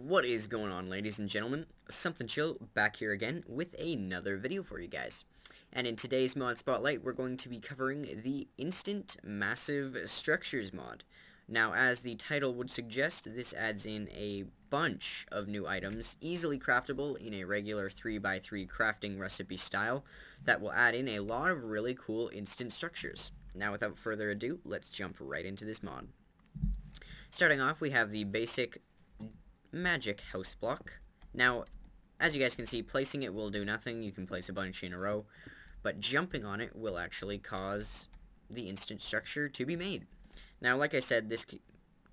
What is going on, ladies and gentlemen? Something Chill back here again with another video for you guys. And in today's mod spotlight, we're going to be covering the Instant Massive Structures mod. Now, as the title would suggest, this adds in a bunch of new items, easily craftable in a regular 3x3 crafting recipe style, that will add in a lot of really cool instant structures. Now, without further ado, let's jump right into this mod. Starting off, we have the basic magic house block. Now, as you guys can see, placing it will do nothing. You can place a bunch in a row, but jumping on it will actually cause the instant structure to be made. Now, like I said, this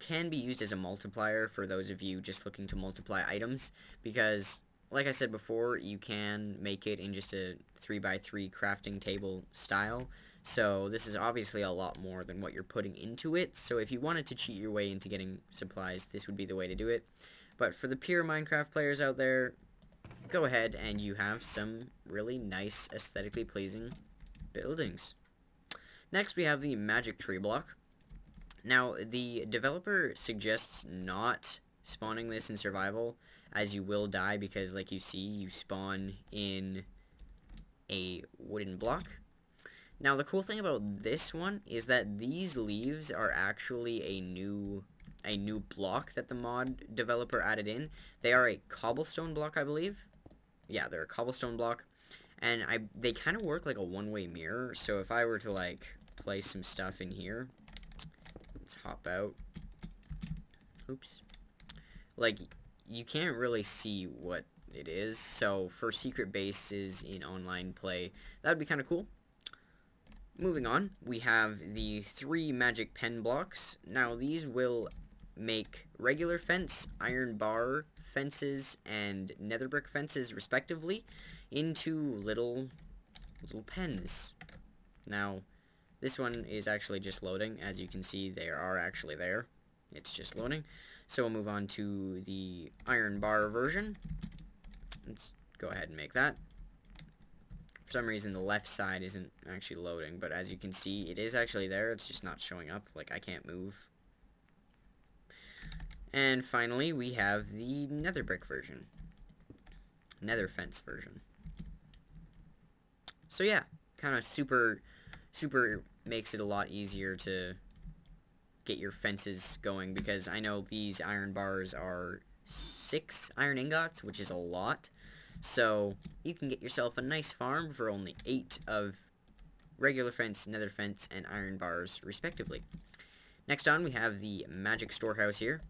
can be used as a multiplier for those of you just looking to multiply items, because, like I said before, you can make it in just a 3x3 crafting table style. So this is obviously a lot more than what you're putting into it. So if you wanted to cheat your way into getting supplies, this would be the way to do it. But for the pure Minecraft players out there, go ahead and you have some really nice, aesthetically pleasing buildings. Next, we have the magic tree block. Now, the developer suggests not spawning this in survival, as you will die, because like you see, you spawn in a wooden block. Now, the cool thing about this one is that these leaves are actually a new block that the mod developer added in. They are a cobblestone block, I believe. Yeah, they're a cobblestone block, and they kind of work like a one-way mirror. So if I were to like place some stuff in here, let's hop out. Oops. Like, you can't really see what it is. So for secret bases in online play, that would be kind of cool. Moving on, we have the 3 magic pen blocks. Now, these will make regular fence, iron bar fences, and nether brick fences, respectively, into little pens. Now, this one is actually just loading. As you can see, they are actually there. It's just loading. So we'll move on to the iron bar version. Let's go ahead and make that. For some reason, the left side isn't actually loading, but as you can see, it is actually there. It's just not showing up. Like, I can't move. And finally, we have the nether brick version. Nether fence version. So yeah, kind of super makes it a lot easier to get your fences going, because I know these iron bars are 6 iron ingots, which is a lot. So you can get yourself a nice farm for only 8 of regular fence, nether fence, and iron bars, respectively. Next on, we have the magic storehouse here.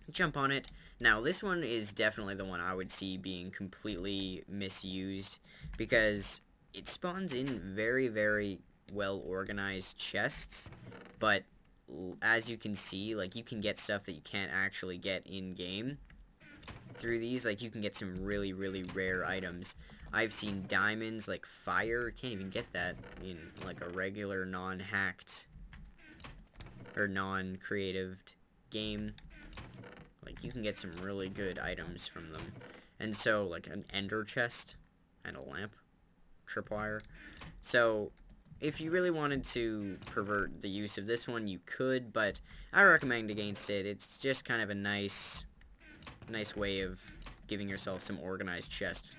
Jump on it. Now, this one is definitely the one I would see being completely misused, because it spawns in very well organized chests, but as you can see, like, you can get stuff that you can't actually get in game through these. Like, you can get some really rare items. I've seen diamonds, like fire. Can't even get that in like a regular non-hacked or non-creative game. Like, you can get some really good items from them. And so, like an ender chest and a lamp, tripwire. So if you really wanted to pervert the use of this one, you could, but I recommend against it. It's just kind of a nice way of giving yourself some organized chests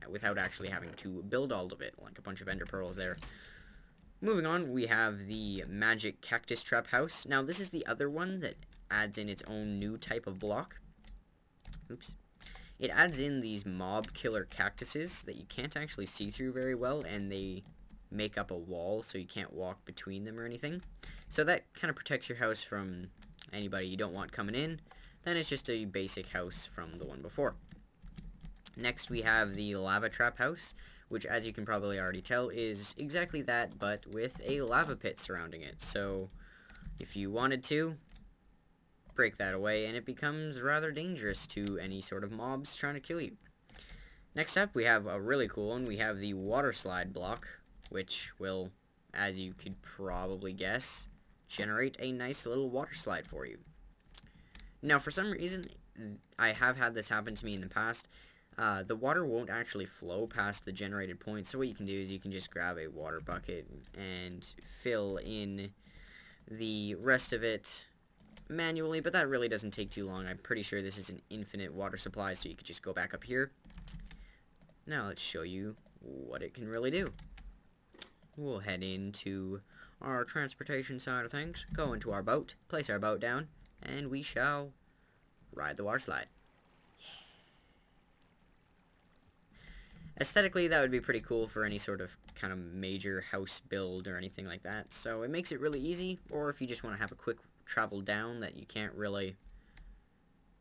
without actually having to build all of it, like a bunch of ender pearls there. Moving on, we have the magic cactus trap house. Now, this is the other one that adds in its own new type of block. Oops. It adds in these mob killer cactuses that you can't actually see through very well, and they make up a wall so you can't walk between them or anything. So that kind of protects your house from anybody you don't want coming in. Then it's just a basic house from the one before. Next, we have the lava trap house, which, as you can probably already tell, is exactly that, but with a lava pit surrounding it. So if you wanted to, break that away, and it becomes rather dangerous to any sort of mobs trying to kill you. Next up, we have a really cool one. We have the water slide block, which will, as you could probably guess, generate a nice little water slide for you. Now, for some reason, I have had this happen to me in the past. The water won't actually flow past the generated point, so what you can do is you can just grab a water bucket and fill in the rest of it manually, but that really doesn't take too long. I'm pretty sure this is an infinite water supply, so you could just go back up here. Now let's show you what it can really do. We'll head into our transportation side of things, go into our boat, place our boat down, and we shall ride the water slide. Aesthetically, that would be pretty cool for any sort of kind of major house build or anything like that. So it makes it really easy, or if you just want to have a quick travel down that you can't really...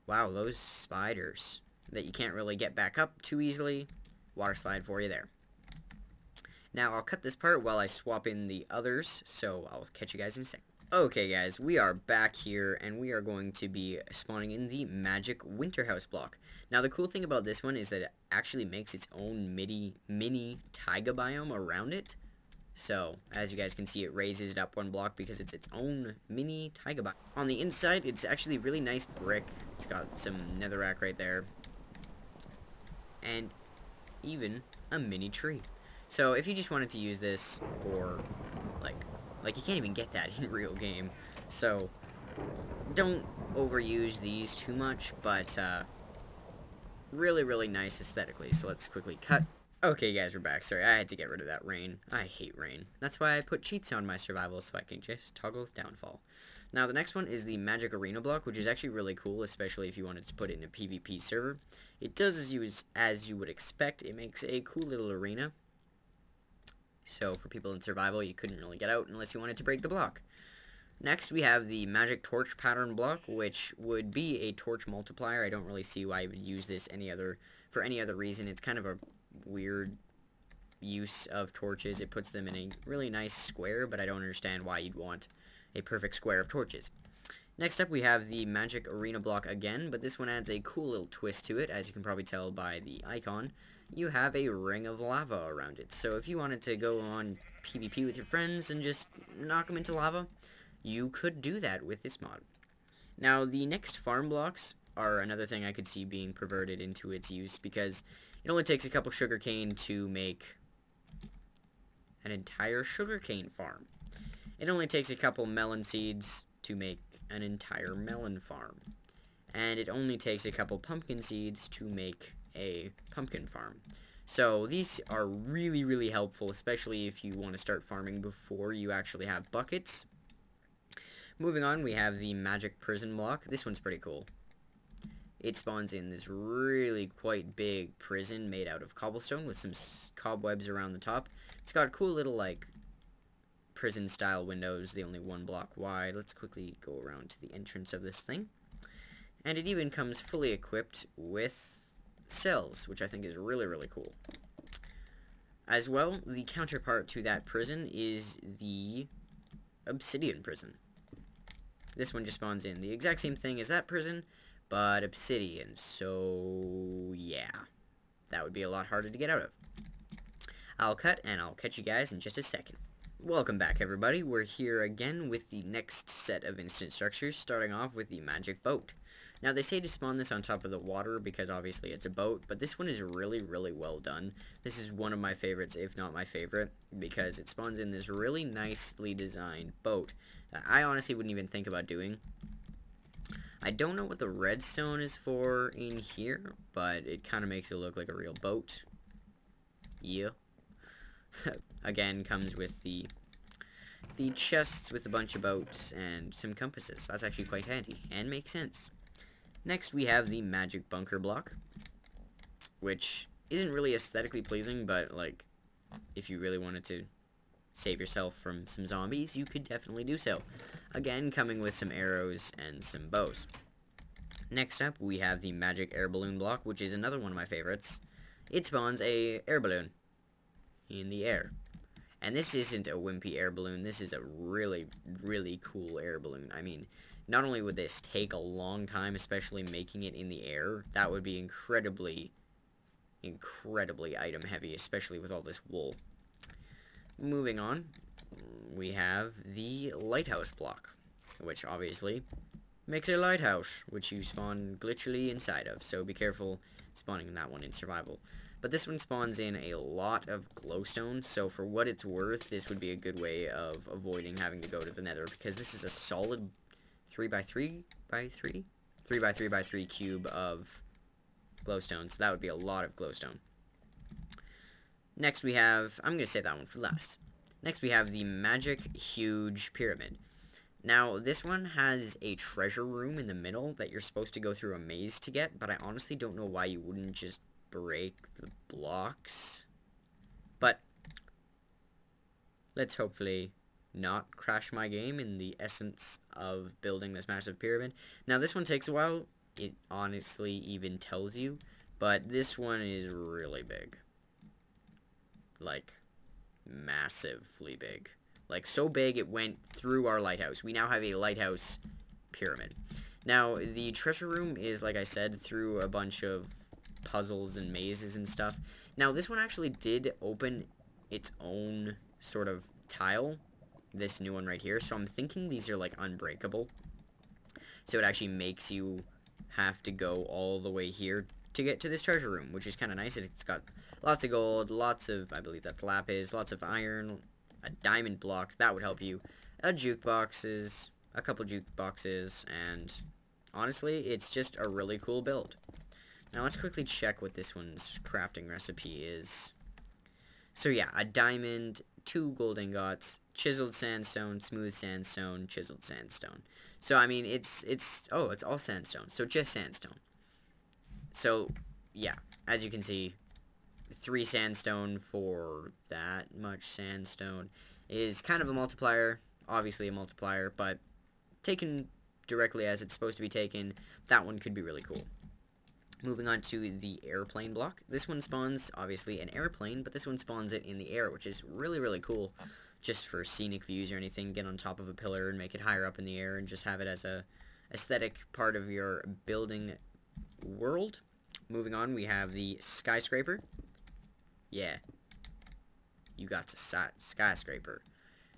Wow, those spiders. That you can't really get back up too easily. Water slide for you there. Now, I'll cut this part while I swap in the others, so I'll catch you guys in a second. Okay guys, we are back here, and we are going to be spawning in the Magic Winter House block. Now the cool thing about this one is that it actually makes its own mini taiga biome around it. So, as you guys can see, it raises it up one block because it's its own mini taiga biome. On the inside, it's actually really nice brick. It's got some netherrack right there. And even a mini tree. So if you just wanted to use this for, like you can't even get that in real game, so don't overuse these too much, but really nice aesthetically. So let's quickly cut. Okay guys, we're back. Sorry, I had to get rid of that rain. I hate rain. That's why I put cheats on my survival, so I can just toggle with downfall. Now the next one is the Magic Arena block, which is actually really cool, especially if you wanted to put it in a PvP server. It does as you would expect. It makes a cool little arena. So for people in survival, you couldn't really get out unless you wanted to break the block. Next, we have the Magic Torch pattern block, which would be a torch multiplier. I don't really see why you would use this for any other reason. It's kind of a weird use of torches. It puts them in a really nice square, but I don't understand why you'd want a perfect square of torches. Next up, we have the Magic Arena block again, but this one adds a cool little twist to it, as you can probably tell by the icon. You have a ring of lava around it. So if you wanted to go on PvP with your friends and just knock them into lava, you could do that with this mod. Now, the next farm blocks are another thing I could see being perverted into its use, because it only takes a couple sugarcane to make an entire sugarcane farm. It only takes a couple melon seeds to make an entire melon farm. And it only takes a couple pumpkin seeds to make a pumpkin farm. So these are really helpful, especially if you want to start farming before you actually have buckets. Moving on, we have the Magic Prison block. This one's pretty cool. It spawns in this really quite big prison made out of cobblestone with some cobwebs around the top. It's got cool little, like, prison style windows, the only one block wide. Let's quickly go around to the entrance of this thing. And it even comes fully equipped with cells, which I think is really cool. As well, the counterpart to that prison is the obsidian prison. This one just spawns in the exact same thing as that prison, but obsidian, so yeah. That would be a lot harder to get out of. I'll cut, and I'll catch you guys in just a second. Welcome back, everybody. We're here again with the next set of instant structures, starting off with the magic boat. Now, they say to spawn this on top of the water because obviously it's a boat, but this one is really well done. This is one of my favorites, if not my favorite, because it spawns in this really nicely designed boat that I honestly wouldn't even think about doing. I don't know what the redstone is for in here, but it kind of makes it look like a real boat. Yeah. Again, comes with the chests with a bunch of boats and some compasses. That's actually quite handy and makes sense. Next, we have the magic bunker block, which isn't really aesthetically pleasing, but like, if you really wanted to save yourself from some zombies, you could definitely do so. Again, coming with some arrows and some bows. Next up, we have the magic air balloon block, which is another one of my favorites. It spawns a air balloon in the air. And this isn't a wimpy air balloon, this is a really cool air balloon. I mean, not only would this take a long time, especially making it in the air, that would be incredibly item heavy, especially with all this wool. Moving on, we have the lighthouse block, which obviously makes a lighthouse, which you spawn glitchily inside of, so be careful spawning that one in survival. But this one spawns in a lot of glowstone, so for what it's worth, this would be a good way of avoiding having to go to the nether, because this is a solid 3 by 3 by 3? 3 by 3 by 3 cube of glowstone. So that would be a lot of glowstone. Next we have, I'm going to save that one for last. Next we have the magic huge pyramid. Now this one has a treasure room in the middle that you're supposed to go through a maze to get, but I honestly don't know why you wouldn't just break the blocks. But let's hopefully not crash my game in the essence of building this massive pyramid. Now this one takes a while, it honestly even tells you, but this one is really big. Like, massively big. Like, so big it went through our lighthouse. We now have a lighthouse pyramid. Now, the treasure room is, like I said, through a bunch of puzzles and mazes and stuff. Now, this one actually did open its own sort of tile, this new one right here, so I'm thinking these are, like, unbreakable. So it actually makes you have to go all the way here to get to this treasure room, which is kind of nice. It's got lots of gold, lots of, I believe that's lapis, lots of iron, a diamond block, that would help you, a jukeboxes, a couple jukeboxes, and honestly, it's just a really cool build. Now let's quickly check what this one's crafting recipe is. So yeah, a diamond, 2 gold ingots, chiseled sandstone, smooth sandstone, chiseled sandstone. So I mean, it's all sandstone, so just sandstone. So yeah, as you can see, 3 sandstone for that much sandstone is kind of a multiplier, obviously a multiplier, but taken directly as it's supposed to be taken, that one could be really cool. Moving on to the airplane block. This one spawns, obviously, an airplane, but this one spawns it in the air, which is really, really cool. Just for scenic views or anything, get on top of a pillar and make it higher up in the air and just have it as a aesthetic part of your building world. Moving on, we have the skyscraper. Yeah. You got a skyscraper.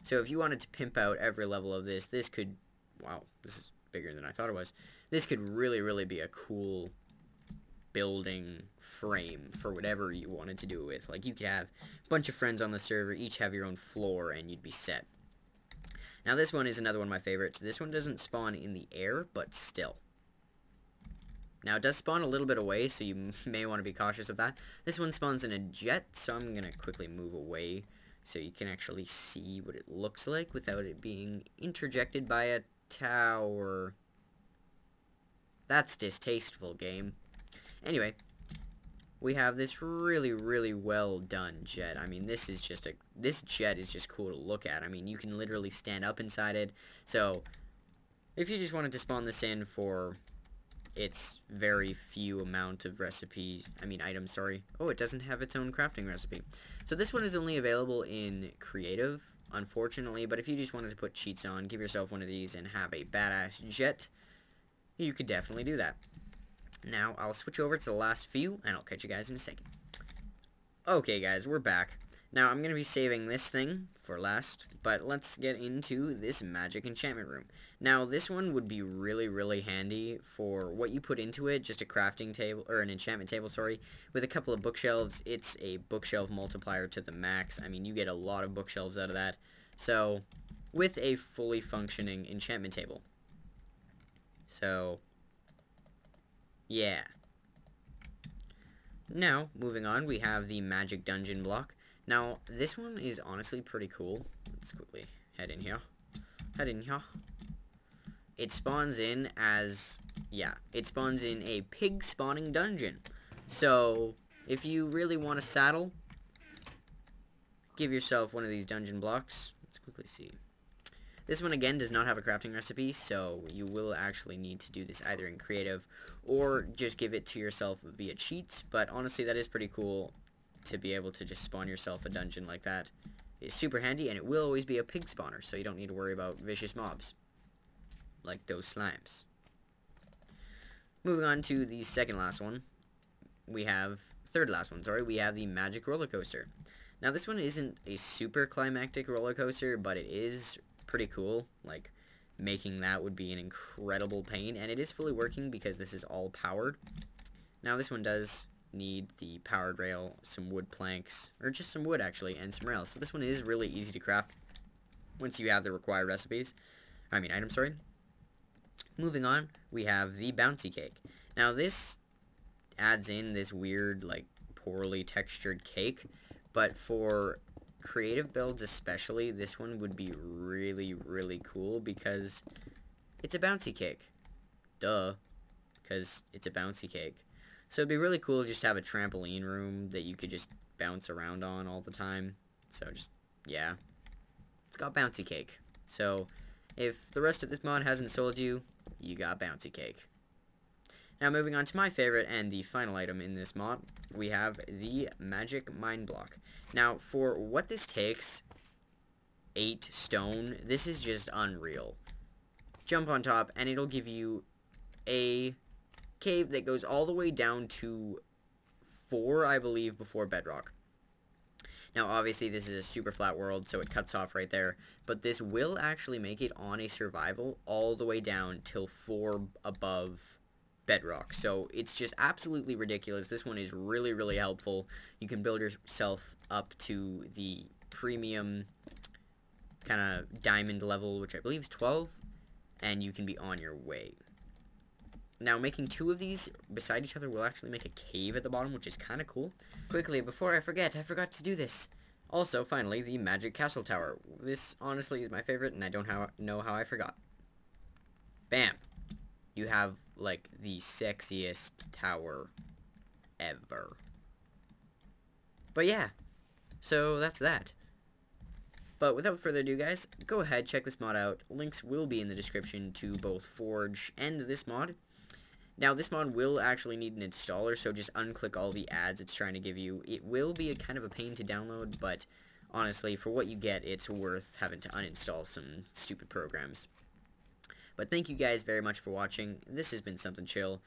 So if you wanted to pimp out every level of this, this could... Wow, this is bigger than I thought it was. This could really, really be a cool building frame for whatever you wanted to do it with. Like, you could have a bunch of friends on the server, each have your own floor, and you'd be set. Now, this one is another one of my favorites. This one doesn't spawn in the air, but still. Now, it does spawn a little bit away, so you may want to be cautious of that. This one spawns in a jet, so I'm going to quickly move away so you can actually see what it looks like without it being interjected by a tower. That's distasteful, game. Anyway, we have this really, really well done jet. I mean, this jet is just cool to look at. I mean, you can literally stand up inside it. So, if you just wanted to spawn this in for its very few amount of items, sorry. Oh, it doesn't have its own crafting recipe. So this one is only available in creative, unfortunately, but if you just wanted to put cheats on, give yourself one of these and have a badass jet, you could definitely do that. Now, I'll switch over to the last few, and I'll catch you guys in a second. Okay, guys, we're back. Now, I'm going to be saving this thing for last, but let's get into this magic enchantment room. Now, this one would be really, really handy for what you put into it, just a crafting table, or an enchantment table, sorry, with a couple of bookshelves. It's a bookshelf multiplier to the max. I mean, you get a lot of bookshelves out of that. So, with a fully functioning enchantment table. So, yeah. Now, moving on, we have the magic dungeon block. Now, this one is honestly pretty cool. Let's quickly head in here. Head in here. It spawns in as, yeah, it spawns in a pig spawning dungeon. So, if you really want a saddle, give yourself one of these dungeon blocks. Let's quickly see. This one, again, does not have a crafting recipe, so you will actually need to do this either in creative or just give it to yourself via cheats. But honestly, that is pretty cool to be able to just spawn yourself a dungeon like that. It's super handy, and it will always be a pig spawner, so you don't need to worry about vicious mobs like those slimes. Moving on to the third last one, we have the magic roller coaster. Now, this one isn't a super climactic roller coaster, but it is pretty cool. Like, making that would be an incredible pain, and it is fully working because this is all powered. Now, this one does need the powered rail, some wood planks, or just some wood actually, and some rails. So this one is really easy to craft once you have the required items, sorry. Moving on, we have the bouncy cake. Now this adds in this weird, like, poorly textured cake, but for creative builds especially, this one would be really, really cool because it's a bouncy cake. Duh. Because it's a bouncy cake. So it'd be really cool just to have a trampoline room that you could just bounce around on all the time. So just, yeah. It's got bouncy cake. So if the rest of this mod hasn't sold you, you got bouncy cake. Now moving on to my favorite and the final item in this mod, we have the magic mine block. Now for what this takes, 8 stone, this is just unreal. Jump on top and it'll give you a cave that goes all the way down to 4, I believe, before bedrock. Now obviously this is a super flat world, so it cuts off right there, but this will actually make it on a survival all the way down till 4 above bedrock. So it's just absolutely ridiculous. This one is really, really helpful. You can build yourself up to the premium kind of diamond level, which I believe is 12, and you can be on your way. Now, making 2 of these beside each other will actually make a cave at the bottom, which is kind of cool. Quickly, before I forgot to do this. Also, finally, the magic castle tower. This, honestly, is my favorite, and I don't know how I forgot. Bam! You have, like, the sexiest tower ever. But yeah, so that's that. But without further ado, guys, go ahead, check this mod out. Links will be in the description to both Forge and this mod. Now, this mod will actually need an installer, so just unclick all the ads it's trying to give you. It will be a kind of a pain to download, but honestly, for what you get, it's worth having to uninstall some stupid programs. But thank you guys very much for watching. This has been Something Chill.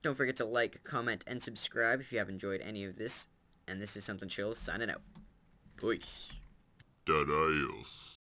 Don't forget to like, comment, and subscribe if you have enjoyed any of this. And this is Something Chill, signing out. Peace. Adios.